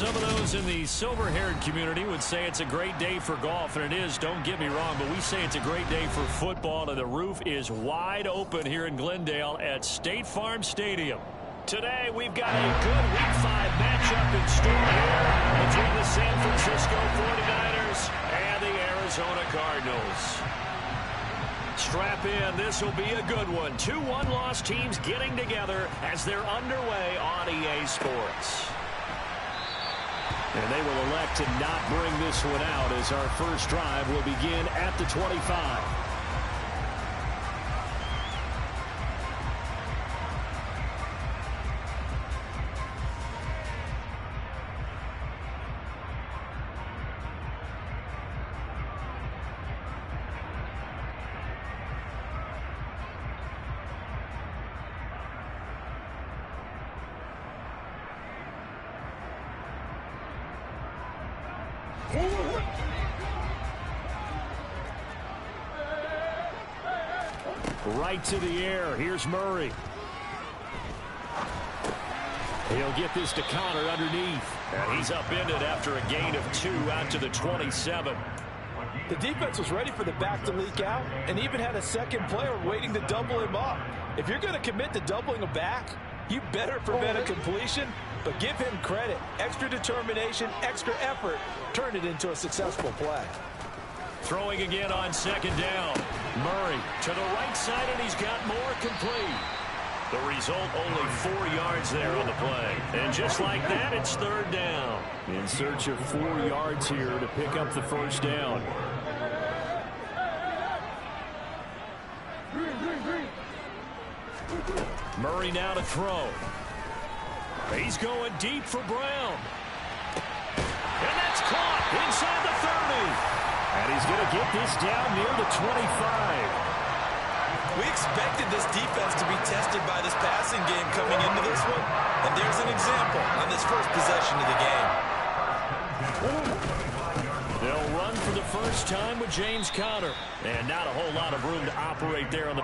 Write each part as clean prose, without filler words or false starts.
Some of those in the silver-haired community would say it's a great day for golf, and it is, don't get me wrong, but we say it's a great day for football, and the roof is wide open here in Glendale at State Farm Stadium. Today, we've got a good Week 5 matchup in store here between the San Francisco 49ers and the Arizona Cardinals. Strap in. This will be a good one. Two one-loss teams getting together as they're underway on EA Sports. And they will elect to not bring this one out as our first drive will begin at the 25. Right to the air. Here's Murray. He'll get this to Connor underneath. And he's upended after a gain of 2 out to the 27. The defense was ready for the back to leak out and even had a second player waiting to double him up. If you're going to commit to doubling a back, you better prevent a completion, but give him credit. Extra determination, extra effort, turn it into a successful play. Throwing again on second down. Murray to the right side, and he's got more complete. The result, only 4 yards there on the play. And just like that, it's third down. In search of 4 yards here to pick up the first down. Murray now to throw. He's going deep for Brown. And that's caught inside the 30. And he's going to get this down near the 25. We expected this defense to be tested by this passing game coming into this one. And there's an example on this first possession of the game. They'll run for the first time with James Conner. And not a whole lot of room to operate there on the...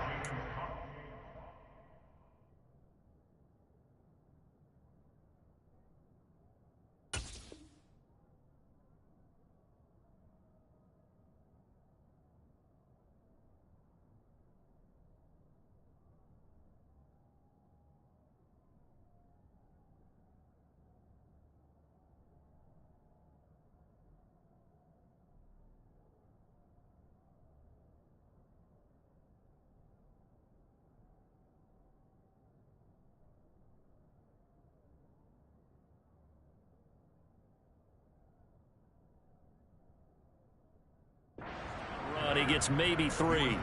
He gets maybe 3.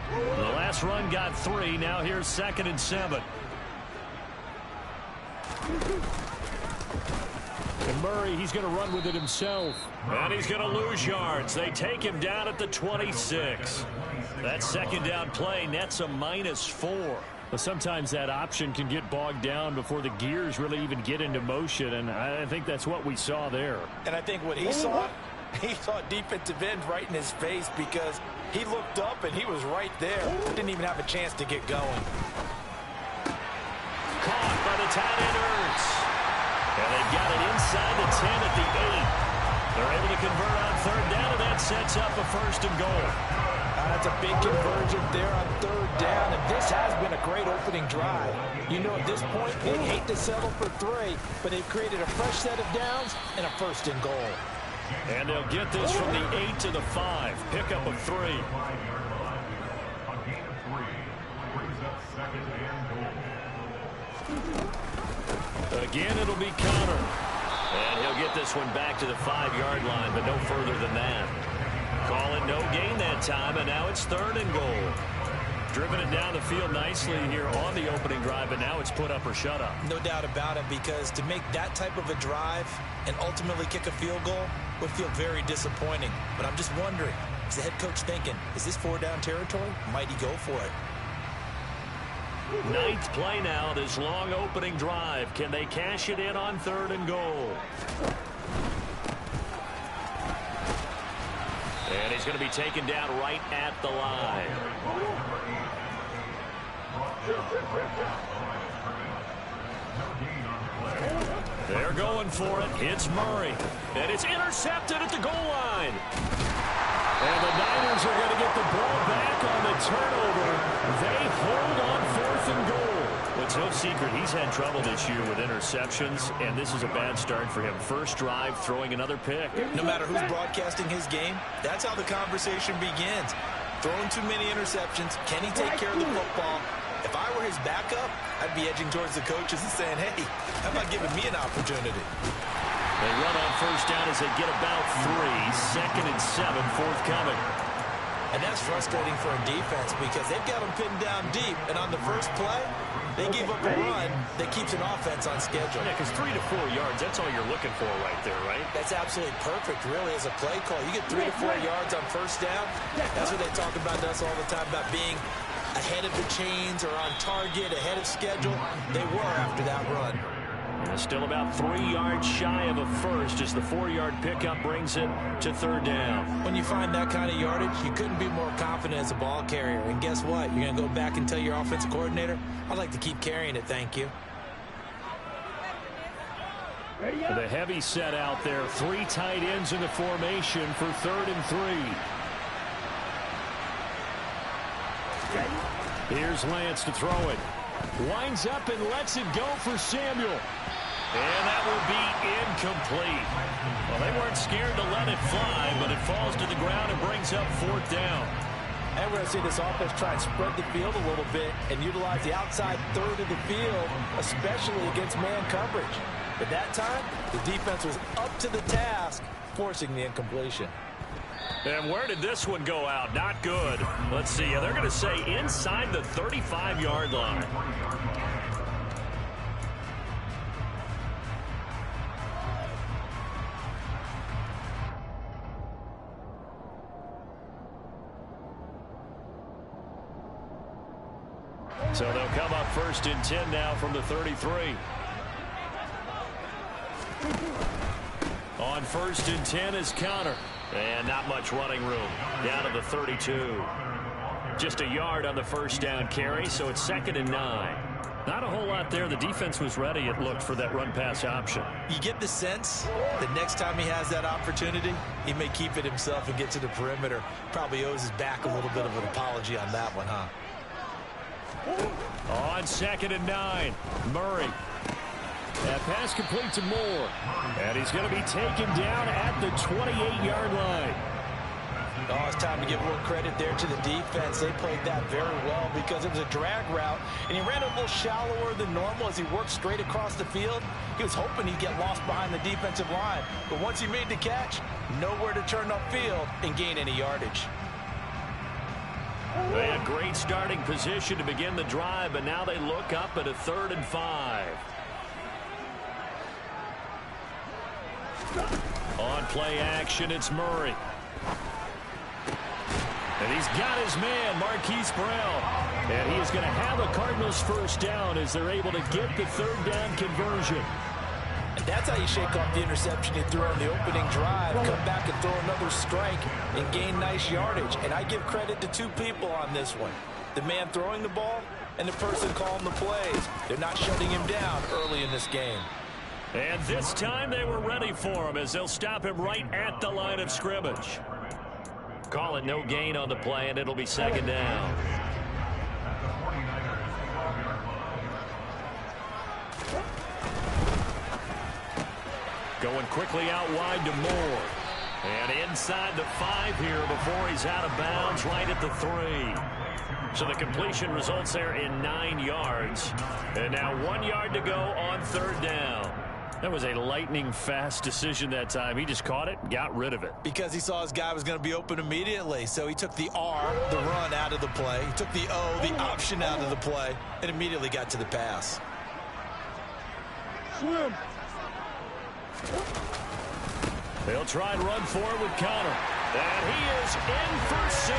The last run got 3. Now here's 2nd and 7. And Murray, he's going to run with it himself. And he's going to lose yards. They take him down at the 26. That second down play nets a -4. But sometimes that option can get bogged down before the gears really even get into motion, and I think that's what we saw there. And I think what he saw defensive end right in his face because he looked up and he was right there. Didn't even have a chance to get going. Caught by the tight end Ertz. And they've got it inside the 10 at the 8. They're able to convert on third down, and that sets up a 1st and goal. That's a big conversion there on third down, and this has been a great opening drive. You know, at this point, they hate to settle for 3, but they've created a fresh set of downs and a 1st and goal. And they'll get this from the 8 to the 5. Pickup of 3. Again, it'll be Connor. And he'll get this one back to the 5-yard line, but no further than that. Call it no gain that time, and now it's 3rd and goal. Driven it down the field nicely here on the opening drive, but now it's put up or shut up. No doubt about it, because to make that type of a drive and ultimately kick a field goal would feel very disappointing. But I'm just wondering, is the head coach thinking, is this 4-down territory? Might he go for it? 9th play now, this long opening drive. Can they cash it in on 3rd and goal? And he's going to be taken down right at the line. They're going for it. It's Murray. And it's intercepted at the goal line. And the Niners are going to get the ball back on the turnover. They hold on 4th and goal. Well, it's no secret he's had trouble this year with interceptions, and this is a bad start for him. First drive, throwing another pick. No matter who's broadcasting his game, that's how the conversation begins. Throwing too many interceptions. Can he take care of the football? If I were his backup, I'd be edging towards the coaches and saying, hey, how about giving me an opportunity? They run on first down as they get about 3. 2nd and 7 forthcoming. And that's frustrating for a defense because they've got them pinned down deep. And on the first play, they give up a run that keeps an offense on schedule. Yeah, because 3 to 4 yards, that's all you're looking for right there, right? That's absolutely perfect, really, as a play call. You get 3 to 4 yards on first down. That's what they talk about to us all the time, about being ahead of the chains or on target, ahead of schedule. They were after that run. Still about 3 yards shy of a first as the 4-yard pickup brings it to 3rd down. When you find that kind of yardage, you couldn't be more confident as a ball carrier. And guess what? You're going to go back and tell your offensive coordinator, I'd like to keep carrying it, thank you. The heavy set out there. 3 tight ends in the formation for 3rd and 3. Here's Lance to throw it. Winds up and lets it go for Samuel. And that will be incomplete. Well, they weren't scared to let it fly, but it falls to the ground and brings up 4th down. And we're going to see this offense try and spread the field a little bit and utilize the outside third of the field, especially against man coverage. At that time, the defense was up to the task, forcing the incompletion. And where did this one go out? Not good. Let's see. They're going to say inside the 35-yard line. So they'll come up 1st and 10 now from the 33. On 1st and 10 is Connor. And not much running room. Down to the 32. Just a yard on the first down carry, so it's 2nd and 9. Not a whole lot there. The defense was ready, it looked, for that run-pass option. You get the sense that next time he has that opportunity, he may keep it himself and get to the perimeter. Probably owes his back a little bit of an apology on that one, huh? On 2nd and 9, Murray. That pass complete to Moore. And he's going to be taken down at the 28-yard line. Oh, it's time to give a little credit there to the defense. They played that very well because it was a drag route, and he ran a little shallower than normal as he worked straight across the field. He was hoping he'd get lost behind the defensive line, but once he made the catch, nowhere to turn upfield and gain any yardage. They had great starting position to begin the drive, but now they look up at a 3rd and 5. On play action, it's Murray. And he's got his man, Marquise Brown. And he is going to have a Cardinals first down as they're able to get the 3rd down conversion. And that's how you shake off the interception he threw on the opening drive, come back and throw another strike and gain nice yardage. And I give credit to 2 people on this one. The man throwing the ball and the person calling the plays. They're not shutting him down early in this game. And this time they were ready for him as they'll stop him right at the line of scrimmage. Call it no gain on the play, and it'll be 2nd down. Going quickly out wide to Moore. And inside the 5 here before he's out of bounds right at the 3. So the completion results there in 9 yards. And now 1 yard to go on 3rd down. That was a lightning-fast decision that time. He just caught it and got rid of it. Because he saw his guy was going to be open immediately. So he took the R, the run, out of the play. He took the O, the option, out of the play, and immediately got to the pass. Swim. They'll try and run forward with Connor. And he is in for 6.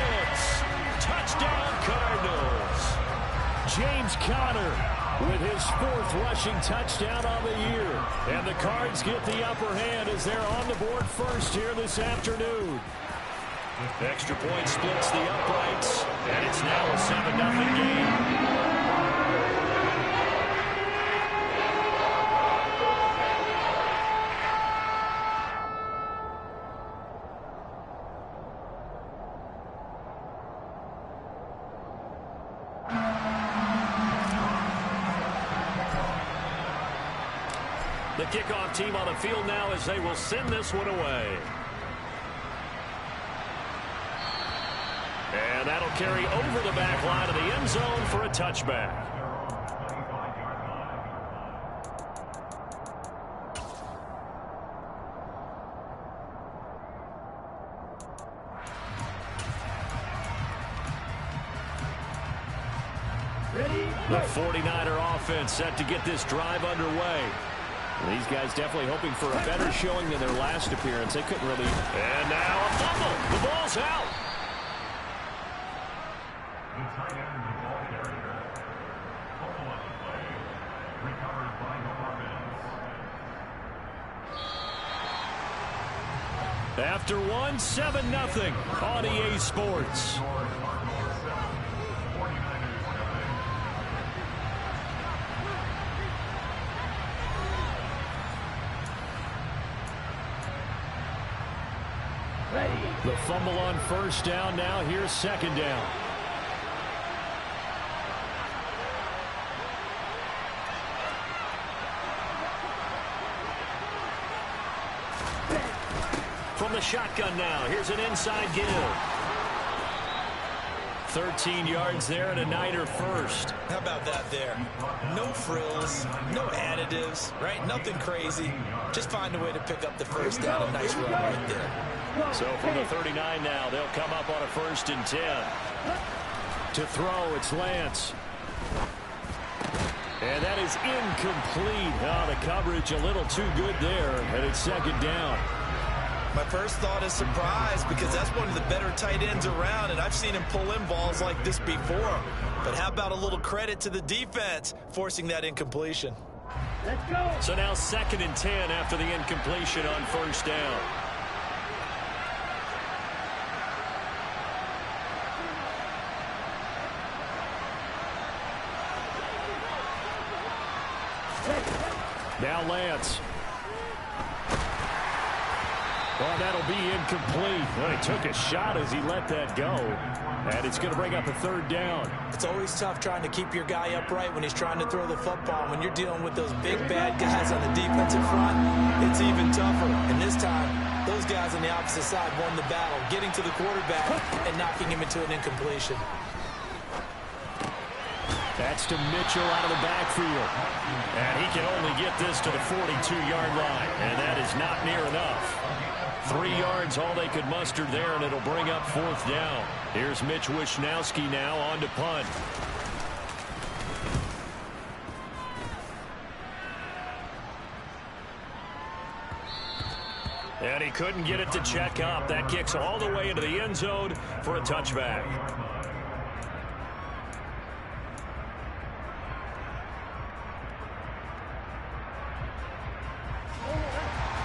Touchdown, Cardinals. James Conner with his 4th rushing touchdown on the year. And the Cards get the upper hand as they're on the board first here this afternoon. Extra point splits the uprights, and it's now a 7-0 game. The kickoff team on the field now as they will send this one away. And that'll carry over the back line of the end zone for a touchback. The 49er offense set to get this drive underway. These guys definitely hoping for a better showing than their last appearance. They couldn't really. And now a fumble. The ball's out. After one, 7-0 on EA Sports. The fumble on first down. Now here's second down. From the shotgun now, here's an inside give. 13 yards there and a Niner first. How about that there? No frills, no additives, right? Nothing crazy. Just find a way to pick up the first down. A nice run right there. So from the 39 now, they'll come up on a 1st and 10. To throw, it's Lance. And that is incomplete. Oh, the coverage a little too good there, and it's second down. My first thought is surprise, because that's one of the better tight ends around, and I've seen him pull in balls like this before. But how about a little credit to the defense forcing that incompletion? Let's go. So now 2nd and 10 after the incompletion on first down. Now Lance. Well, that'll be incomplete. Well, he took a shot as he let that go. And it's going to bring up a 3rd down. It's always tough trying to keep your guy upright when he's trying to throw the football. When you're dealing with those big, bad guys on the defensive front, it's even tougher. And this time, those guys on the opposite side won the battle, getting to the quarterback and knocking him into an incompletion. That's to Mitchell out of the backfield. And he can only get this to the 42-yard line. And that is not near enough. 3 yards, all they could muster there, and it'll bring up 4th down. Here's Mitch Wishnowski now on to punt. And he couldn't get it to check up. That kicks all the way into the end zone for a touchback.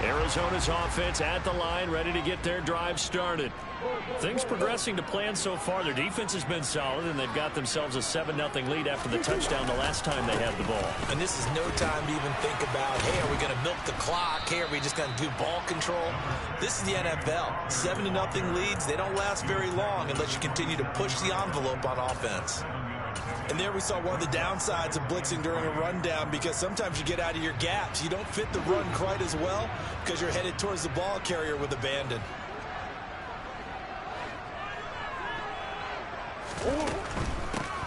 Arizona's offense at the line, ready to get their drive started. Things progressing to plan so far. Their defense has been solid, and they've got themselves a 7-0 lead after the touchdown the last time they had the ball. And this is no time to even think about, hey, are we going to milk the clock? Hey, are we just going to do ball control? This is the NFL. 7-0 leads, they don't last very long unless you continue to push the envelope on offense. And there we saw one of the downsides of blitzing during a rundown, because sometimes you get out of your gaps. You don't fit the run quite as well because you're headed towards the ball carrier with abandon.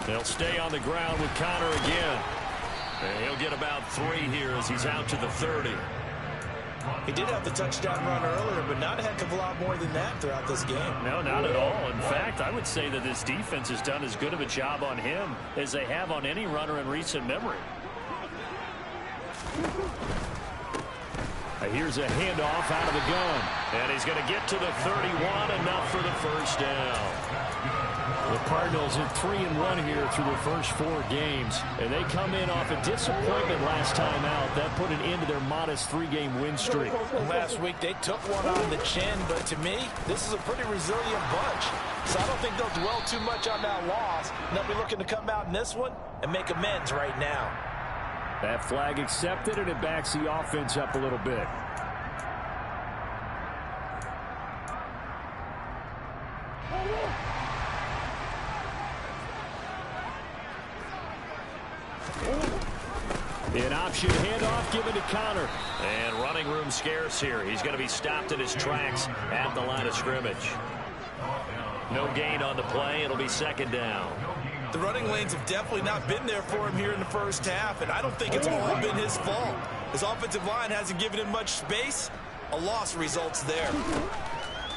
They'll stay on the ground with Connor again. And he'll get about 3 here as he's out to the 30. He did have the touchdown run earlier, but not a heck of a lot more than that throughout this game. No, not at all. In fact, I would say that this defense has done as good of a job on him as they have on any runner in recent memory. Here's a handoff out of the gun. And he's going to get to the 31, enough for the first down. The Cardinals are 3-1 here through their first 4 games, and they come in off a disappointment last time out. That put an end to their modest 3-game win streak. Last week they took one on the chin, but to me, this is a pretty resilient bunch. So I don't think they'll dwell too much on that loss. They'll be looking to come out in this one and make amends right now. That flag accepted, and it backs the offense up a little bit. An option handoff given to Connor. And running room scarce here. He's going to be stopped in his tracks at the line of scrimmage. No gain on the play. It'll be second down. The running lanes have definitely not been there for him here in the first half, and I don't think it's all been his fault. His offensive line hasn't given him much space. A loss results there.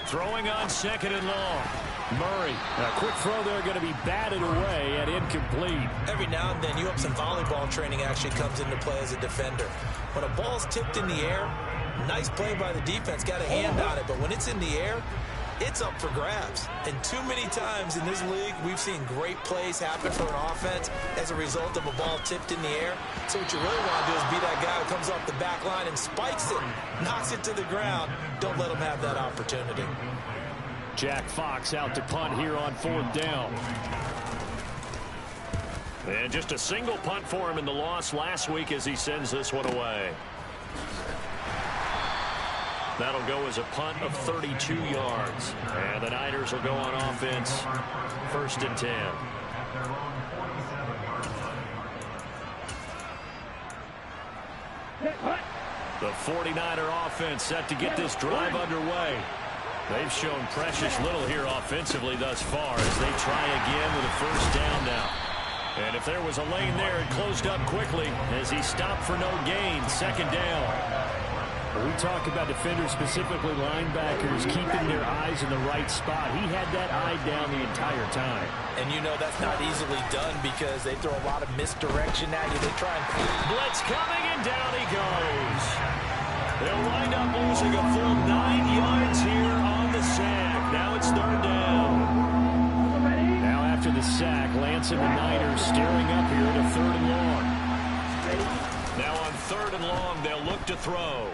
Throwing on second and long. Murray. A quick throw there going to be batted away and incomplete. Every now and then you hope some volleyball training actually comes into play as a defender. When a ball's tipped in the air, nice play by the defense, got a hand on it, but when it's in the air, it's up for grabs. And too many times in this league, we've seen great plays happen for an offense as a result of a ball tipped in the air. So what you really want to do is be that guy who comes off the back line and spikes it, knocks it to the ground. Don't let him have that opportunity. Jack Fox out to punt here on 4th down. And just a single punt for him in the loss last week as he sends this one away. That'll go as a punt of 32 yards. And the Niners will go on offense. 1st and 10. The 49er offense set to get this drive underway. They've shown precious little here offensively thus far as they try again with a first down now. And if there was a lane there, it closed up quickly as he stopped for no gain. 2nd down. We talk about defenders, specifically linebackers, keeping their eyes in the right spot. He had that eye down the entire time. And you know that's not easily done because they throw a lot of misdirection at you. They try and blitz coming, and down he goes. They'll wind up losing a full 9 yards here on the sack. Now it's 3rd down. Now after the sack, Lance and the Niners staring up here at a 3rd and long. Now on 3rd and long, they'll look to throw.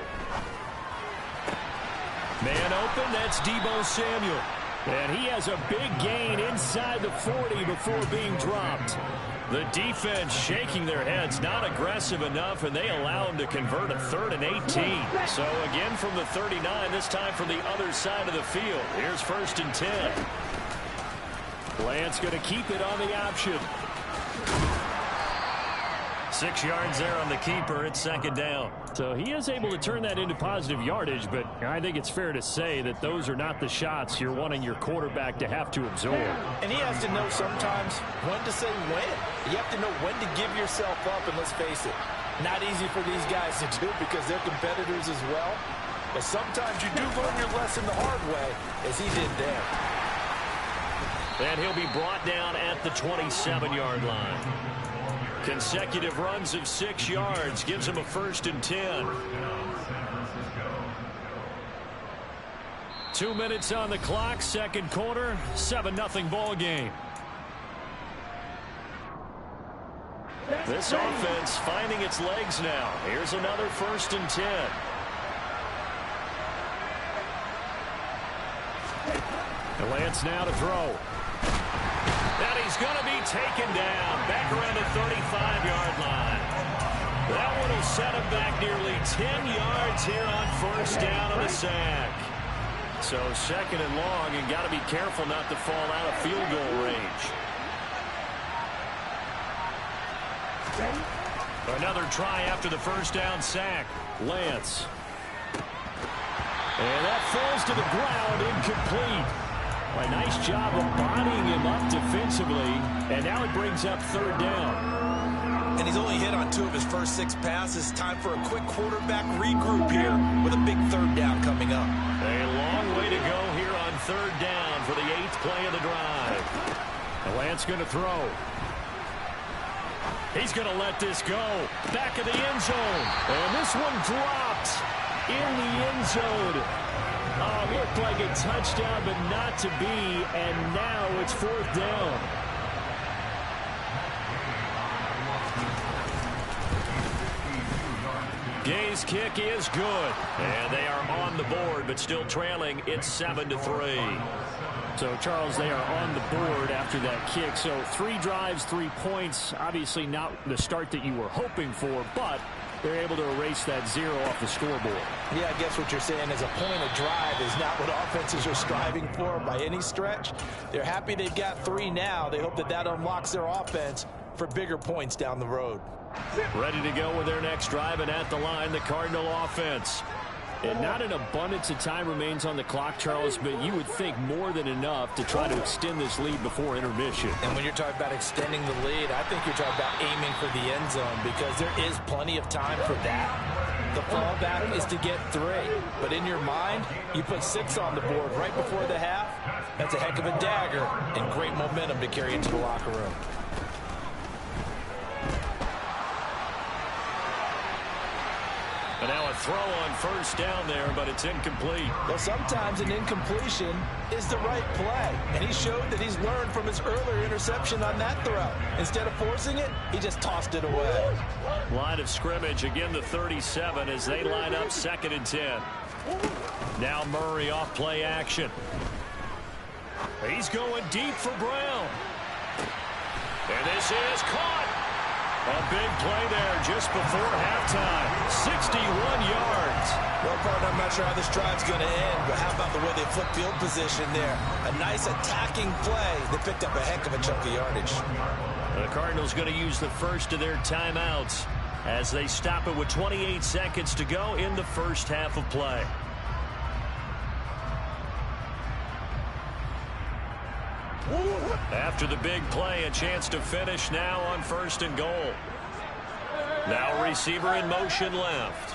Man open, that's Deebo Samuel. And he has a big gain inside the 40 before being dropped. The defense shaking their heads, not aggressive enough, and they allow him to convert a 3rd and 18. So again from the 39, this time from the other side of the field. Here's 1st and 10. Lance going to keep it on the option. 6 yards there on the keeper. It's 2nd down. So he is able to turn that into positive yardage, but I think it's fair to say that those are not the shots you're wanting your quarterback to have to absorb. And he has to know sometimes when to say when. You have to know when to give yourself up, and let's face it, not easy for these guys to do because they're competitors as well. But sometimes you do learn your lesson the hard way, as he did there. And he'll be brought down at the 27-yard line. Consecutive runs of 6 yards gives him a 1st and 10. 2 minutes on the clock, 2nd quarter, 7-0 ball game. This offense finding its legs now. Here's another 1st and 10. And Lance now to throw. And he's going to be taken down back around the 35-yard line. That one will set him back nearly 10 yards here on 1st down on a sack. So 2nd and long, and got to be careful not to fall out of field goal range. Another try after the 1st down sack. Lance. And that falls to the ground, incomplete. A nice job of bodying him up defensively, and now it brings up 3rd down. And he's only hit on 2 of his first 6 passes. Time for a quick quarterback regroup here with a big 3rd down coming up. A long way to go here on 3rd down for the 8th play of the drive. And Lance going to throw. He's going to let this go. Back of the end zone. And this one dropped in the end zone. Oh, looked like a touchdown, but not to be, and now it's 4th down. Gay's kick is good, and they are on the board, but still trailing. It's 7-3. So, Charles, they are on the board after that kick. So 3 drives, 3 points. Obviously not the start that you were hoping for, but they're able to erase that 0 off the scoreboard. Yeah, I guess what you're saying is a point of drive is not what offenses are striving for by any stretch. They're happy they've got 3 now. They hope that that unlocks their offense for bigger points down the road. Ready to go with their next drive, and at the line, the Cardinal offense. And not an abundance of time remains on the clock, Charles, but you would think more than enough to try to extend this lead before intermission. And when you're talking about extending the lead, I think you're talking about aiming for the end zone because there is plenty of time for that. The fallback is to get 3. But in your mind, you put 6 on the board right before the half. That's a heck of a dagger and great momentum to carry into the locker room. And now a throw on first down there, but it's incomplete. Well, sometimes an incompletion is the right play. And he showed that he's learned from his earlier interception on that throw. Instead of forcing it, he just tossed it away. Line of scrimmage, again the 37 as they line up 2nd and 10. Now Murray off play action. He's going deep for Brown. And this is caught. A big play there just before halftime. 61 yards. Well, partner, I'm not sure how this drive's going to end, but how about the way they flip field position there? A nice attacking play that picked up a heck of a chunk of yardage. The Cardinals going to use the first of their timeouts as they stop it with 28 seconds to go in the first half of play. After the big play, a chance to finish now on 1st and goal. Now receiver in motion left.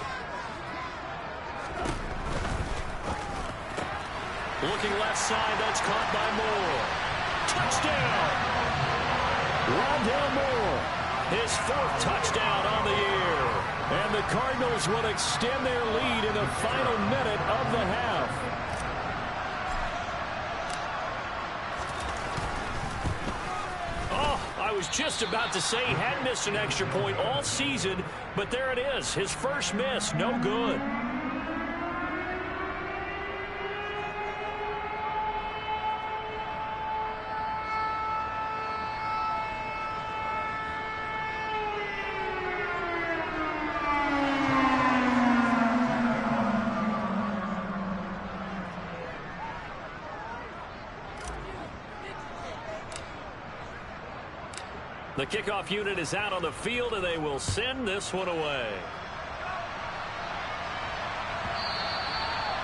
Looking left side, that's caught by Moore. Touchdown! Rondell Moore, His 4th touchdown on the year. and the Cardinals will extend their lead in the final minute of the half. I was just about to say he had missed an extra point all season, but there it is. His first miss, no good. The kickoff unit is out on the field, and they will send this one away.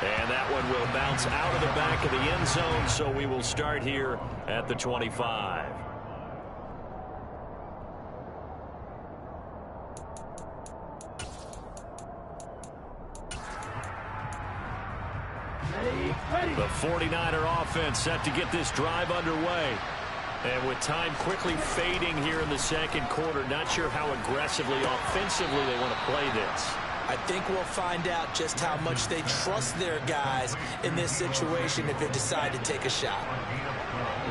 And that one will bounce out of the back of the end zone, so we will start here at the 25. The 49er offense set to get this drive underway. And with time quickly fading here in the second quarter, not sure how aggressively, offensively they want to play this. I think we'll find out just how much they trust their guys in this situation if they decide to take a shot.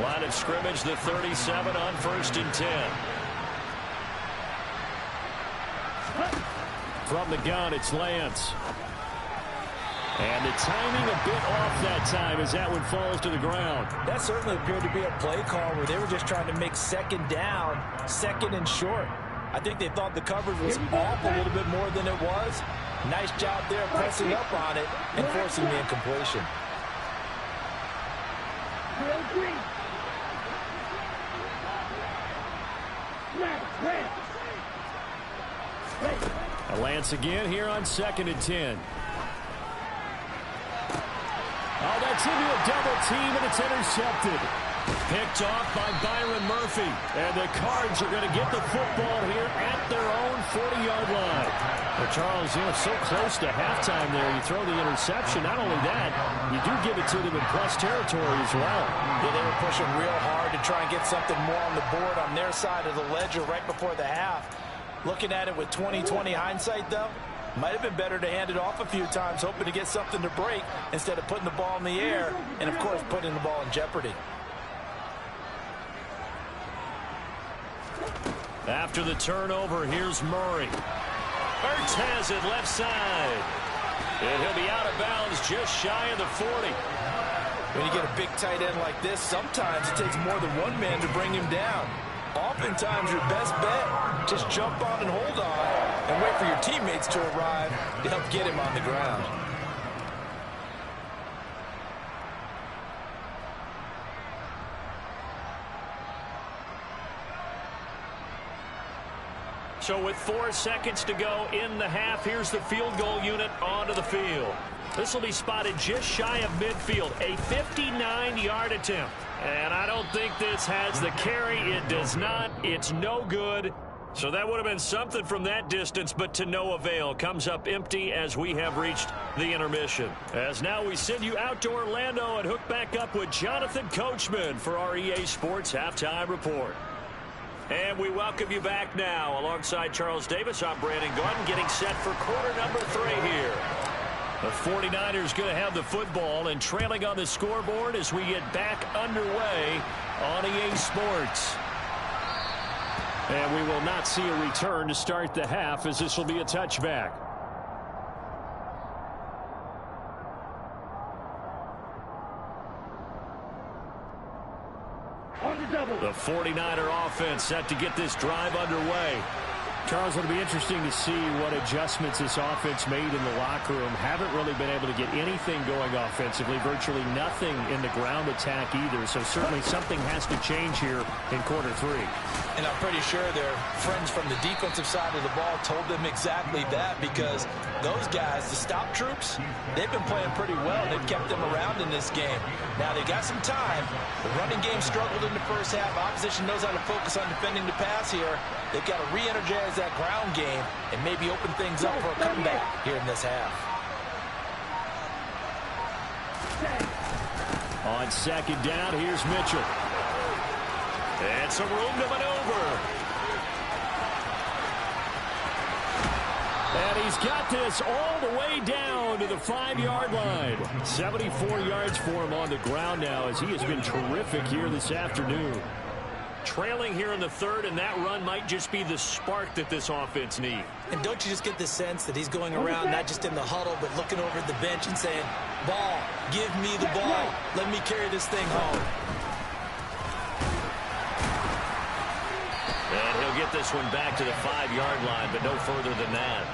Line of scrimmage, the 37 on 1st and 10. From the gun, it's Lance. And the timing a bit off that time as that one falls to the ground. That certainly appeared to be a play call where they were just trying to make second down, second and short. I think they thought the coverage was off a little bit more than it was. Nice job there pressing up on it and forcing the incompletion. Lance again here on 2nd and 10. Oh, that's into a double team, and it's intercepted. Picked off by Byron Murphy. And the Cards are going to get the football here at their own 40-yard line. Well, Charles, you know, so close to halftime there. You throw the interception. Not only that, you do give it to them in plus territory as well. Yeah, they were pushing real hard to try and get something more on the board on their side of the ledger right before the half. Looking at it with 20/20 hindsight, though, Might have been better to hand it off a few times, hoping to get something to break instead of putting the ball in the air and, of course, putting the ball in jeopardy. After the turnover, here's Murray. Ertz has it left side. And he'll be out of bounds just shy of the 40. When you get a big tight end like this, sometimes it takes more than one man to bring him down. Oftentimes, your best bet, just jump on and hold on and wait for your teammates to arrive to help get him on the ground. So with 4 seconds to go in the half, here's the field goal unit onto the field. This will be spotted just shy of midfield, a 59-yard attempt. And I don't think this has the carry. It does not. It's no good. So that would have been something from that distance, but to no avail. Comes up empty as we have reached the intermission. As now we send you out to Orlando and hook back up with Jonathan Coachman for our EA Sports Halftime Report. And we welcome you back now. Alongside Charles Davis, I'm Brandon Gordon, getting set for quarter number 3 here. The 49ers going to have the football and trailing on the scoreboard as we get back underway on EA Sports. And we will not see a return to start the half, as this will be a touchback. The 49er offense set to get this drive underway. Charles, it'll be interesting to see what adjustments this offense made in the locker room. Haven't really been able to get anything going offensively, virtually nothing in the ground attack either. So certainly something has to change here in quarter 3. And I'm pretty sure their friends from the defensive side of the ball told them exactly that, because those guys, the stop troops, they've been playing pretty well. They've kept them around in this game. Now they got some time. The running game struggled in the first half. Opposition knows how to focus on defending the pass here. They've got to re-energize that ground game and maybe open things up for a comeback here in this half. On second down, here's Mitchell. And some room to maneuver. And he's got this all the way down to the 5-yard line. 74 yards for him on the ground now, as he has been terrific here this afternoon. Trailing here in the 3rd, and that run might just be the spark that this offense needs. And don't you just get the sense that he's going around not just in the huddle, but looking over at the bench and saying, ball, give me the ball. Let me carry this thing home. And he'll get this one back to the 5-yard line, but no further than that.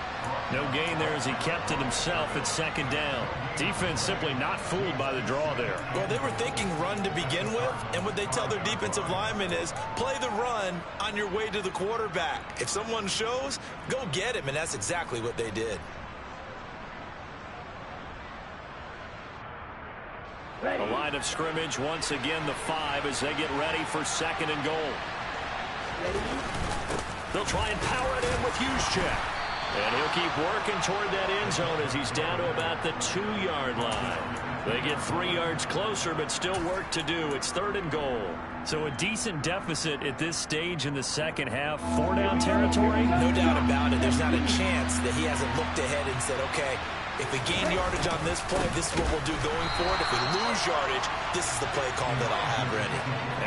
No gain there as he kept it himself at second down. Defense simply not fooled by the draw there. Well, they were thinking run to begin with, and what they tell their defensive linemen is play the run on your way to the quarterback. If someone shows, go get him, and that's exactly what they did. The line of scrimmage, once again the 5 as they get ready for 2nd and goal. They'll try and power it in with Juszczyk. And he'll keep working toward that end zone as he's down to about the 2-yard line. They get 3 yards closer, but still work to do. It's 3rd and goal. So a decent deficit at this stage in the second half. 4-down territory? No doubt about it. There's not a chance that he hasn't looked ahead and said, okay, if we gain yardage on this play, this is what we'll do going forward. If we lose yardage, this is the play call that I'll have ready.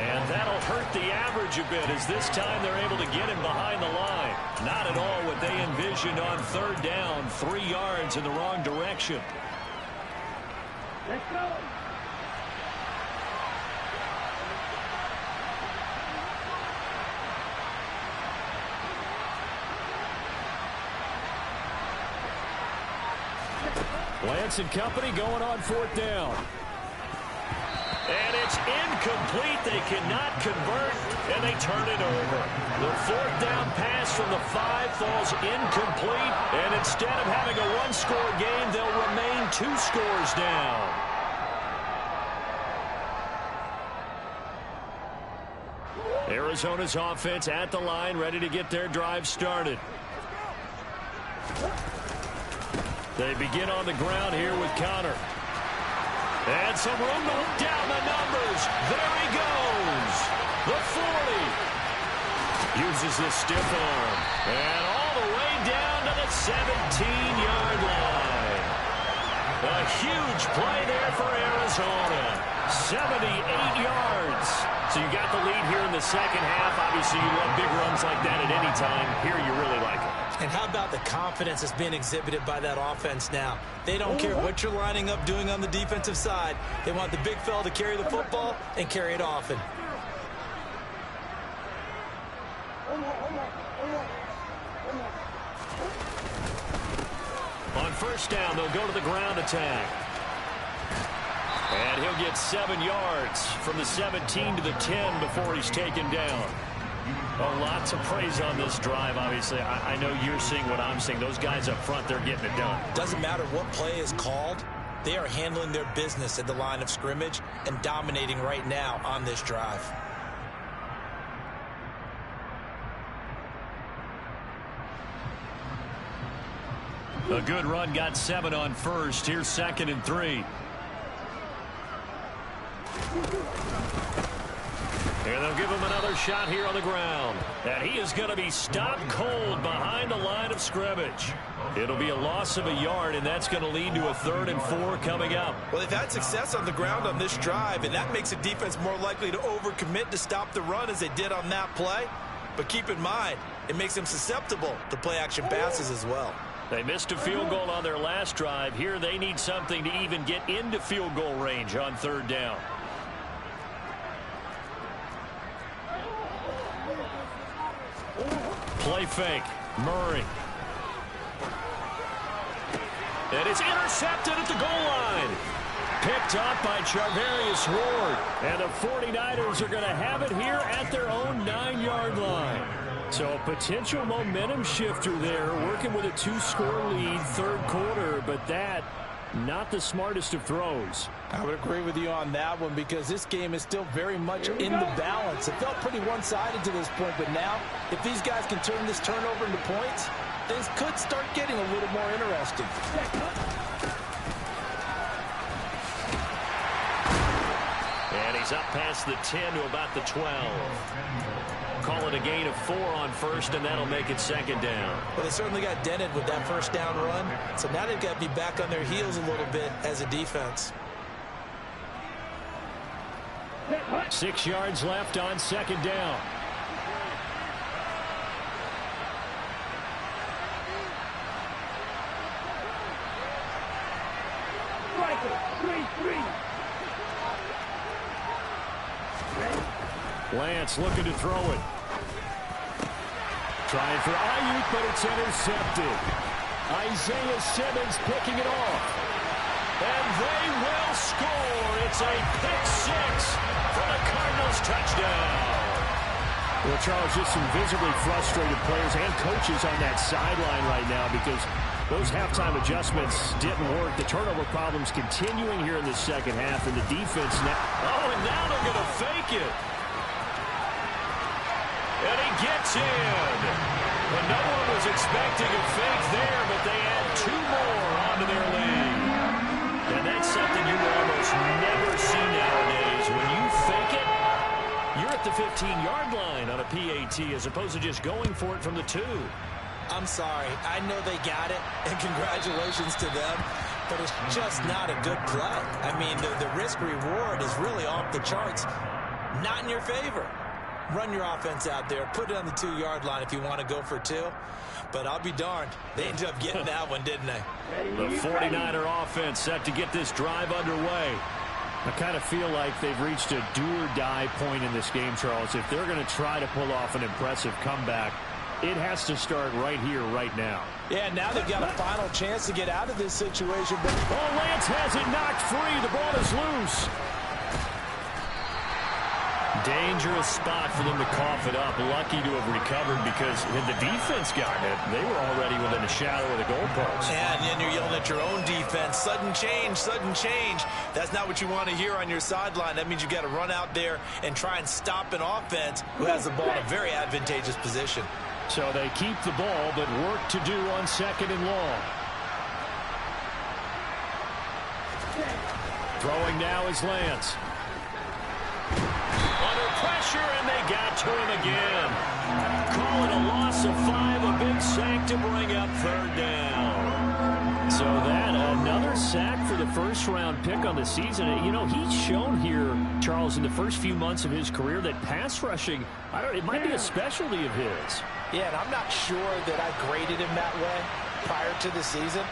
And that'll hurt the average a bit, as this time they're able to get him behind the line. Not at all what they envisioned on 3rd down, 3 yards in the wrong direction. Let's go. Lance and company going on 4th down. And it's incomplete. They cannot convert, and they turn it over. The 4th down pass from the 5 falls incomplete, and instead of having a 1-score game, they'll remain 2 scores down. Arizona's offense at the line, ready to get their drive started. They begin on the ground here with Connor. And some room to look down the numbers. There he goes. The 40. Uses the stiff arm. And all the way down to the 17-yard line. A huge play there for Arizona. 78 yards. So you got the lead here in the second half. Obviously, you love big runs like that at any time. Here, you really like it. And how about the confidence that's being exhibited by that offense now? They don't care what you're lining up doing on the defensive side. They want the big fella to carry the football and carry it often. On first down, they'll go to the ground attack. And he'll get 7 yards from the 17 to the 10 before he's taken down. Oh, lots of praise on this drive, obviously. I know you're seeing what I'm seeing. Those guys up front, they're getting it done. Doesn't matter what play is called. They are handling their business at the line of scrimmage and dominating right now on this drive. A good run, got 7 on first. Here's 2nd and 3. And they'll give him another shot here on the ground. And he is going to be stopped cold behind the line of scrimmage. It'll be a loss of a yard, and that's going to lead to a 3rd and 4 coming up. Well, they've had success on the ground on this drive, and that makes the defense more likely to overcommit to stop the run as they did on that play. But keep in mind, it makes them susceptible to play-action passes as well. They missed a field goal on their last drive. Here they need something to even get into field goal range on 3rd down. Play fake. Murray. And it's intercepted at the goal line. Picked up by Charvarius Ward. And the 49ers are going to have it here at their own 9-yard line. So a potential momentum shifter there, working with a 2-score lead, 3rd quarter, but that not the smartest of throws. I would agree with you on that one because this game is still very much in the balance. It felt pretty one-sided to this point, but now if these guys can turn this turnover into points, things could start getting a little more interesting. And he's up past the 10 to about the 12. Call it a gain of 4 on first, and that'll make it 2nd down. Well, they certainly got dented with that first down run, so now they've got to be back on their heels a little bit as a defense. 6 yards left on 2nd down. Lance looking to throw it. Trying for Ayuk, but it's intercepted. Isaiah Simmons picking it off. And they will score. It's a pick 6 for the Cardinals touchdown. Well, Charles, just some visibly frustrated players and coaches on that sideline right now because those halftime adjustments didn't work. The turnover problems continuing here in the second half, and the defense now. Oh, and now they're going to fake it. And he gets in. And no one was expecting a fake there, but they add 2 more onto their lead. And that's something you will almost never see nowadays. When you fake it, you're at the 15-yard line on a PAT as opposed to just going for it from the 2. I'm sorry. I know they got it, and congratulations to them, but it's just not a good play. I mean, the risk-reward is really off the charts. Not in your favor. Run your offense out there. Put it on the 2-yard line if you want to go for 2. But I'll be darned. They ended up getting that one, didn't they? The 49er offense set to get this drive underway. I kind of feel like they've reached a do-or-die point in this game, Charles. If they're going to try to pull off an impressive comeback, it has to start right here, right now. Yeah, now they've got a final chance to get out of this situation. But oh, Lance has it knocked free. The ball is loose. Dangerous spot for them to cough it up. Lucky to have recovered because had the defense gotten it, they were already within a shadow of the goalpost. And then you're yelling at your own defense. Sudden change, sudden change. That's not what you want to hear on your sideline. That means you've got to run out there and try and stop an offense who has the ball in a very advantageous position. So they keep the ball, but work to do on 2nd and long. Throwing now is Lance. Under pressure, and they got to him again. Call it a loss of 5, a big sack to bring up third down. So that, another sack for the first-round pick on the season. You know, he's shown here, Charles, in the first few months of his career that pass rushing, it might be a specialty of his. Yeah, and I'm not sure that I graded him that way prior to the season.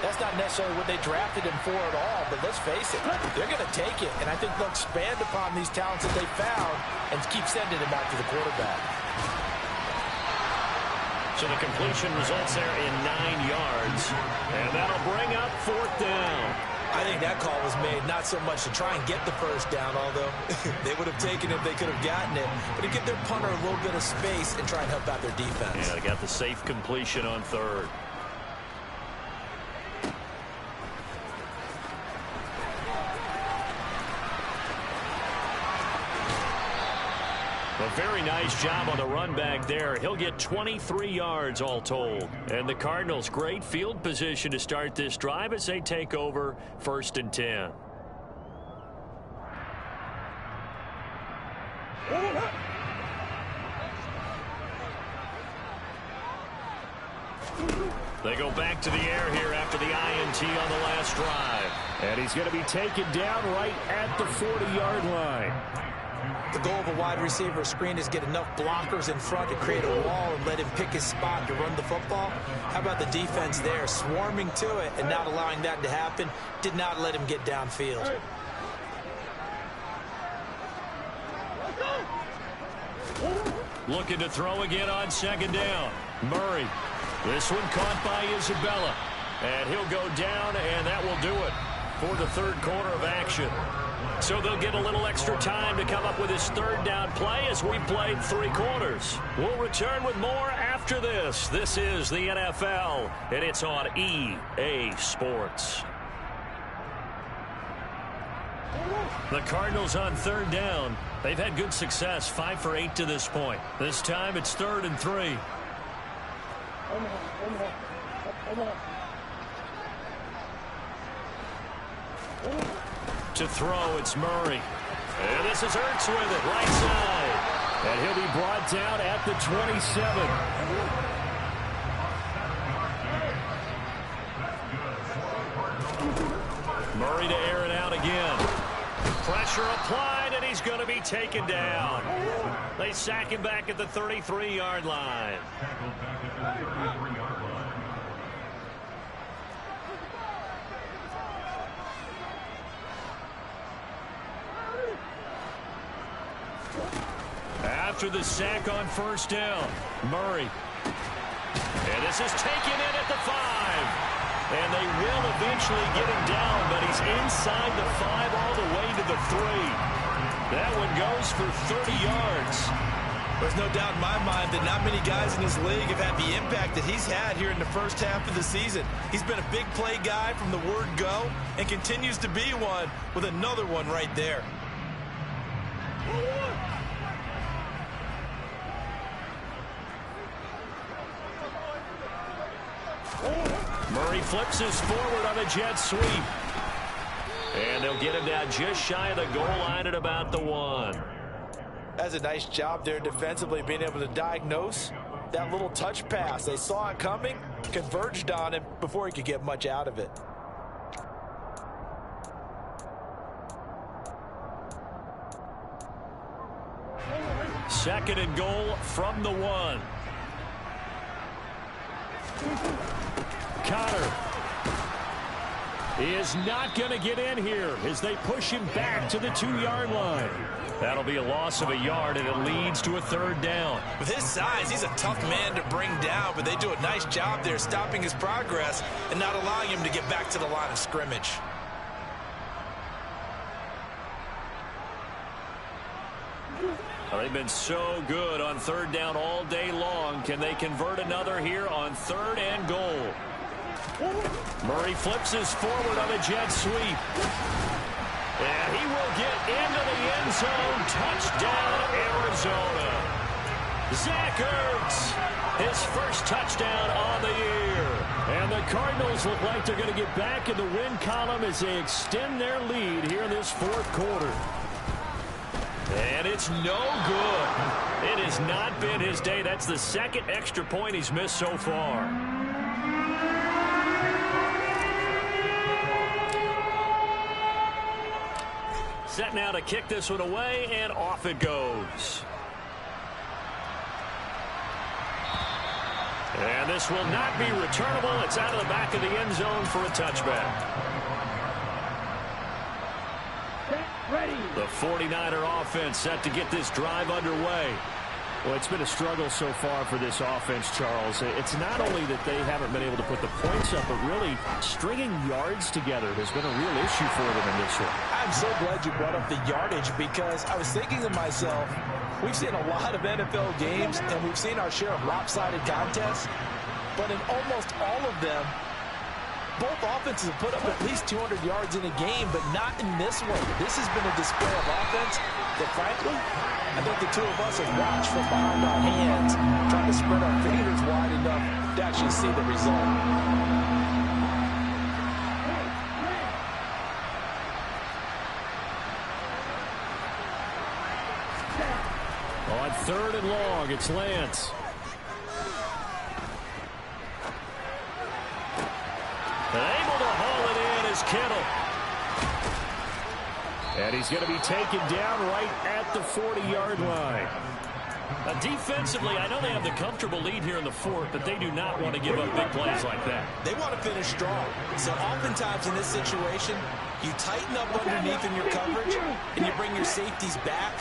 That's not necessarily what they drafted him for at all, but let's face it, they're going to take it, and I think they'll expand upon these talents that they found and keep sending them out to the quarterback. So the completion results there in 9 yards, and that'll bring up fourth down. I think that call was made not so much to try and get the first down, although they would have taken it if they could have gotten it, but to give their punter a little bit of space and try and help out their defense. Yeah, they got the safe completion on third. A very nice job on the run back there. He'll get 23 yards all told. And the Cardinals, great field position to start this drive as they take over 1st and 10. They go back to the air here after the INT on the last drive. And he's going to be taken down right at the 40-yard line. The goal of a wide receiver screen is get enough blockers in front to create a wall and let him pick his spot to run the football. How about the defense there, swarming to it and not allowing that to happen? Did not let him get downfield. Looking to throw again on 2nd down. Murray. This one caught by Isabella. And he'll go down, and that will do it for the 3rd quarter of action. So they'll get a little extra time to come up with his 3rd down play as we played 3 quarters. We'll return with more after this. This is the NFL, and it's on EA Sports. The Cardinals on 3rd down. They've had good success, 5 for 8 to this point. This time it's 3rd and 3. To throw, it's Murray. And this is Ertz with it, right side. And he'll be brought down at the 27. Murray to air it out again. Pressure applied, and he's going to be taken down. They sack him back at the 33-yard line. After the sack on 1st down, Murray. And this is taken in at the 5. And they will eventually get him down, but he's inside the 5 all the way to the 3. That one goes for 30 yards. There's no doubt in my mind that not many guys in this league have had the impact that he's had here in the first half of the season. He's been a big play guy from the word go and continues to be one with another one right there. Murray flips his forward on a jet sweep. And they'll get him down just shy of the goal line at about the 1. That's a nice job there defensively, being able to diagnose that little touch pass. They saw it coming, converged on him before he could get much out of it. Second and goal from the 1. Connor is not going to get in here as they push him back to the 2-yard line. That'll be a loss of a yard, and it leads to a 3rd down. With his size, he's a tough man to bring down, but they do a nice job there stopping his progress and not allowing him to get back to the line of scrimmage. Well, they've been so good on 3rd down all day long. Can they convert another here on 3rd and goal? Murray flips his forward on a jet sweep. And he will get into the end zone. Touchdown, Arizona. Zach Ertz, his first touchdown on the year. And the Cardinals look like they're going to get back in the win column as they extend their lead here in this 4th quarter. And And it's no good. It has not been his day. That's the second extra point he's missed so far. Set now to kick this one away, and off it goes. And this will not be returnable. It's out of the back of the end zone for a touchback. The 49er offense set to get this drive underway. Well, it's been a struggle so far for this offense, Charles. It's not only that they haven't been able to put the points up, but really stringing yards together has been a real issue for them in this one. I'm so glad you brought up the yardage, because I was thinking to myself, we've seen a lot of NFL games, and we've seen our share of lopsided contests, but in almost all of them, both offenses have put up at least 200 yards in a game, but not in this one. This has been a display of offense that, frankly, I think the two of us have watched from behind our hands, trying to spread our fingers wide enough to actually see the result. On 3rd and long, it's Lance. Able to haul it in is Kittle. And he's going to be taken down right at the 40-yard line. Defensively, I know they have the comfortable lead here in the 4th, but they do not want to give up big plays like that. They want to finish strong. So oftentimes in this situation, you tighten up underneath in your coverage, and you bring your safeties back.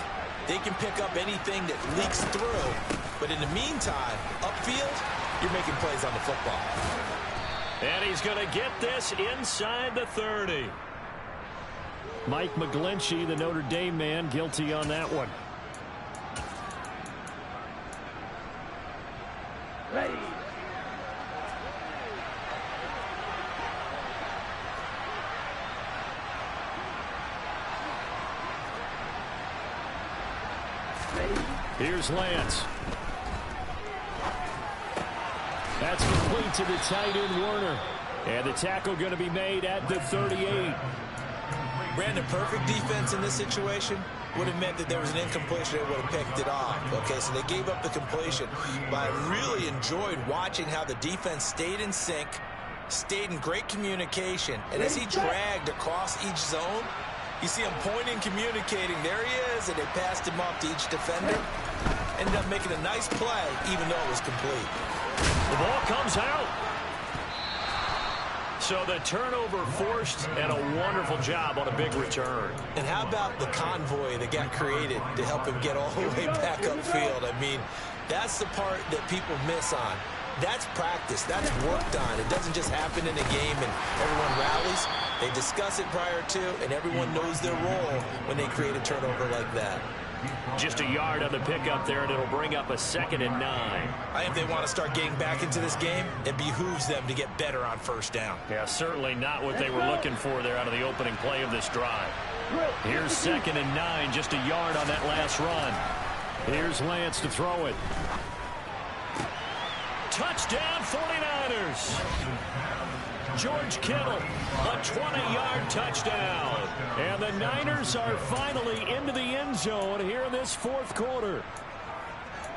They can pick up anything that leaks through. But in the meantime, upfield, you're making plays on the football. And he's going to get this inside the 30. Mike McGlinchey, the Notre Dame man, guilty on that one. Ready. Here's Lance. That's complete to the tight end, Warner. And the tackle going to be made at the 38. Brandon, perfect defense in this situation would have meant that there was an incompletion. They would have picked it off. Okay, so they gave up the completion. But I really enjoyed watching how the defense stayed in sync, stayed in great communication. And as he dragged across each zone, you see him pointing, communicating. There he is, and they passed him off to each defender. Ended up making a nice play, even though it was complete. The ball comes out. So the turnover forced, and a wonderful job on a big return. And how about the convoy that got created to help him get all the way back upfield? I mean, that's the part that people miss on. That's practice. That's worked on. It doesn't just happen in a game and everyone rallies. They discuss it prior to, and everyone knows their role when they create a turnover like that. Just a yard on the pickup there, and it'll bring up a 2nd and 9. I think they want to start getting back into this game. It behooves them to get better on 1st down. Yeah, certainly not what they were looking for there out of the opening play of this drive. Here's 2nd and 9, just a yard on that last run. Here's Lance to throw it. Touchdown, 49ers. George Kittle, a 20-yard touchdown. And the Niners are finally into the end zone here in this 4th quarter.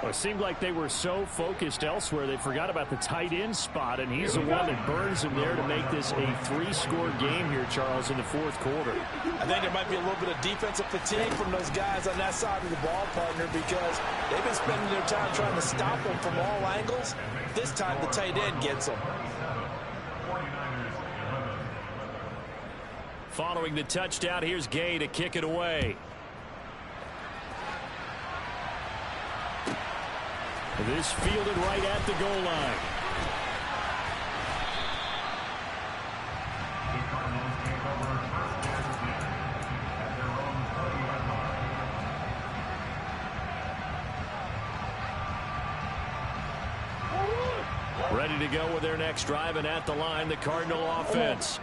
Well, it seemed like they were so focused elsewhere they forgot about the tight end spot, and he's the one that burns them there to make this a 3-score game here, Charles, in the 4th quarter. I think there might be a little bit of defensive fatigue from those guys on that side of the ball, partner, because they've been spending their time trying to stop them from all angles. This time the tight end gets them. Following the touchdown, here's Gay to kick it away. This fielded right at the goal line. Ready to go with their next drive, and at the line, the Cardinal offense.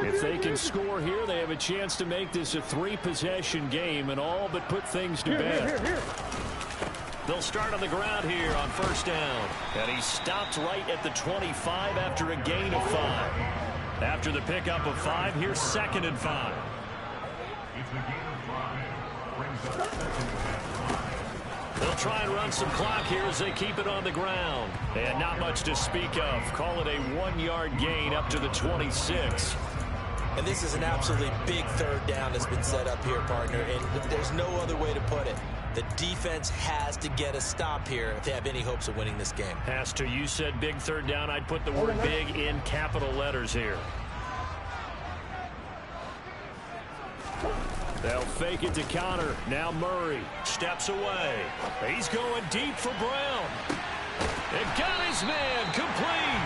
If they can score here, they have a chance to make this a 3-possession game and all but put things to bed. They'll start on the ground here on 1st down. And he stopped right at the 25 after a gain of 5. After the pickup of 5, here's 2nd and 5. try and run some clock here as they keep it on the ground. And not much to speak of. Call it a 1-yard gain up to the 26. And this is an absolutely big third down that's been set up here, partner, and there's no other way to put it. The defense has to get a stop here if they have any hopes of winning this game. Has to. You said big third down. I'd put the word big in capital letters here. They'll fake it to Connor. Now Murray steps away. He's going deep for Brown. And got his man complete.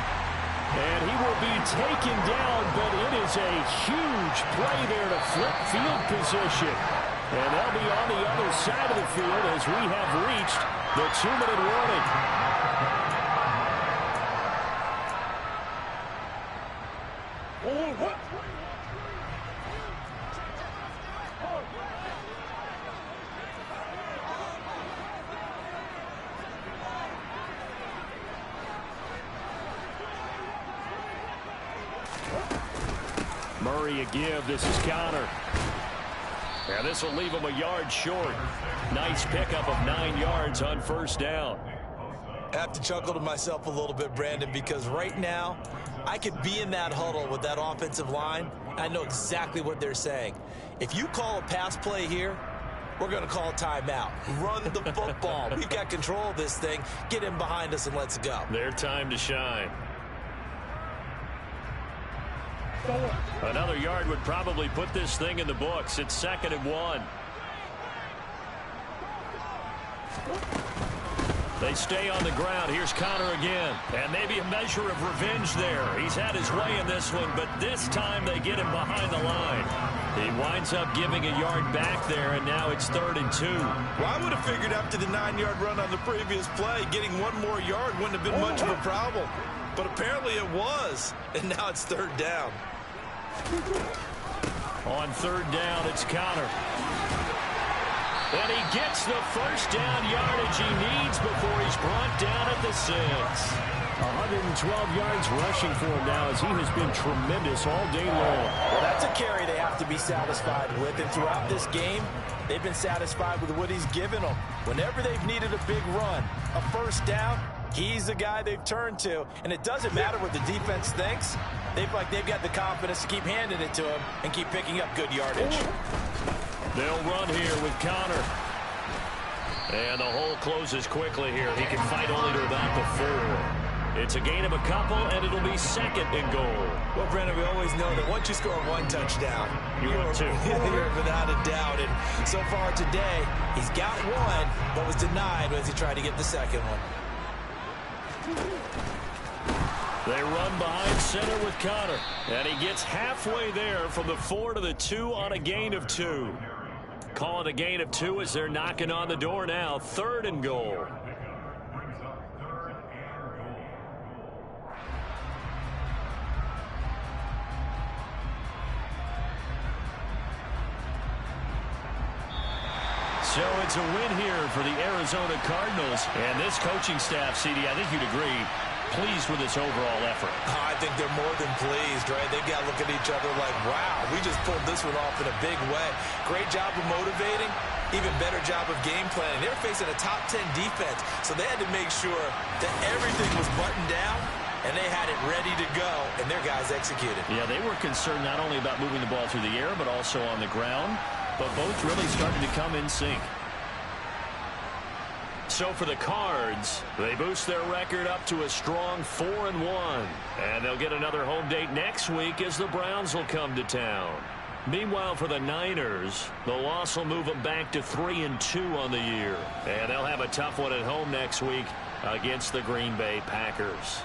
And he will be taken down, but it is a huge play there to flip field position. And they'll be on the other side of the field as we have reached the 2-minute warning. Murray a give. This is Connor. And this will leave him a yard short. Nice pickup of 9 yards on first down. I have to chuckle to myself a little bit, Brandon, because right now I could be in that huddle with that offensive line. I know exactly what they're saying. If you call a pass play here, we're going to call a timeout. Run the football. We've got control of this thing. Get him behind us and let's go. Their time to shine. Another yard would probably put this thing in the books. It's 2nd and 1. They stay on the ground. Here's Connor again. And maybe a measure of revenge there. He's had his way in this one, but this time they get him behind the line. He winds up giving a yard back there, and now it's 3rd and 2. Well, I would have figured after the 9-yard run on the previous play, getting one more yard wouldn't have been much of a problem. But apparently it was, and now it's 3rd down. On 3rd down, it's Connor. And he gets the first down yardage he needs before he's brought down at the 6. 112 yards rushing for him now as he has been tremendous all day long. Well, that's a carry they have to be satisfied with. And throughout this game, they've been satisfied with what he's given them. Whenever they've needed a big run, a first down, he's the guy they've turned to. And it doesn't matter what the defense thinks. They've got the confidence to keep handing it to him and keep picking up good yardage. They'll run here with Connor. And the hole closes quickly here. He can fight only to about the 4. It's a gain of a couple, and it'll be 2nd and goal. Well, Brandon, we always know that once you score 1 touchdown, you're without a doubt. And so far today, he's got 1, but was denied as he tried to get the 2nd one. They run behind center with Connor. And he gets halfway there from the 4 to the 2 on a gain of 2. Calling a gain of 2 as they're knocking on the door now. 3rd and goal. So it's a win here for the Arizona Cardinals. And this coaching staff, CD, I think you'd agree, pleased with this overall effort. I think they're more than pleased, right? They've got to look at each other like, wow, we just pulled this one off in a big way. Great job of motivating, even better job of game planning. They were facing a top 10 defense, so they had to make sure that everything was buttoned down, and they had it ready to go, and their guys executed. Yeah, they were concerned not only about moving the ball through the air, but also on the ground, but both really started to come in sync. So for the Cards, they boost their record up to a strong 4-1. And they'll get another home date next week as the Browns will come to town. Meanwhile, for the Niners, the loss will move them back to 3-2 on the year. And they'll have a tough one at home next week against the Green Bay Packers.